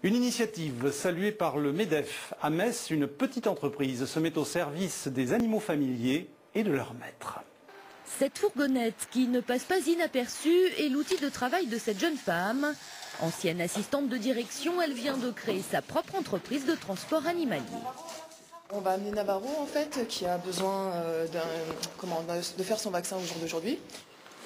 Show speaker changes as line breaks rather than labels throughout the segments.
Une initiative saluée par le MEDEF. À Metz, une petite entreprise se met au service des animaux familiers et de leurs maîtres.
Cette fourgonnette qui ne passe pas inaperçue est l'outil de travail de cette jeune femme. Ancienne assistante de direction, elle vient de créer sa propre entreprise de transport animalier.
On va amener Navarro en fait, qui a besoin de faire son vaccin au jour d'aujourd'hui.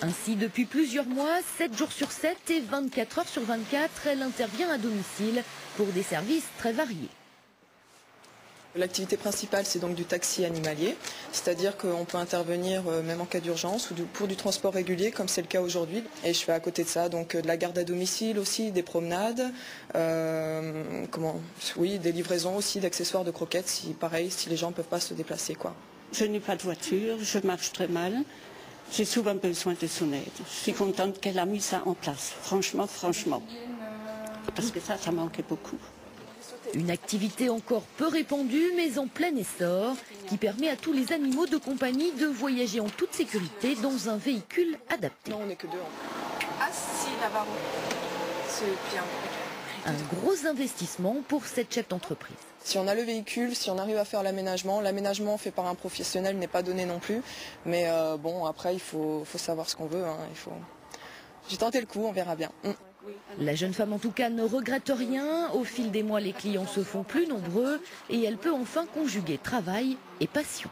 Ainsi, depuis plusieurs mois, 7 jours sur 7 et 24 heures sur 24, elle intervient à domicile pour des services très variés.
L'activité principale, c'est donc du taxi animalier, c'est-à-dire qu'on peut intervenir même en cas d'urgence ou pour du transport régulier, comme c'est le cas aujourd'hui. Et je fais à côté de ça donc de la garde à domicile aussi, des promenades, des livraisons aussi d'accessoires de croquettes, si les gens ne peuvent pas se déplacer, quoi.
Je n'ai pas de voiture, je marche très mal. J'ai souvent besoin de son aide. Je suis contente qu'elle a mis ça en place, franchement. Parce que ça manquait beaucoup.
Une activité encore peu répandue, mais en plein essor, qui permet à tous les animaux de compagnie de voyager en toute sécurité dans un véhicule adapté.
Non, on n'est que deux. Ah si, Navarro. C'est bien.
Un gros investissement pour cette chef d'entreprise.
Si on a le véhicule, si on arrive à faire l'aménagement fait par un professionnel n'est pas donné non plus. Mais après, il faut savoir ce qu'on veut. Hein. J'ai tenté le coup, on verra bien.
La jeune femme en tout cas ne regrette rien. Au fil des mois, les clients se font plus nombreux et elle peut enfin conjuguer travail et passion.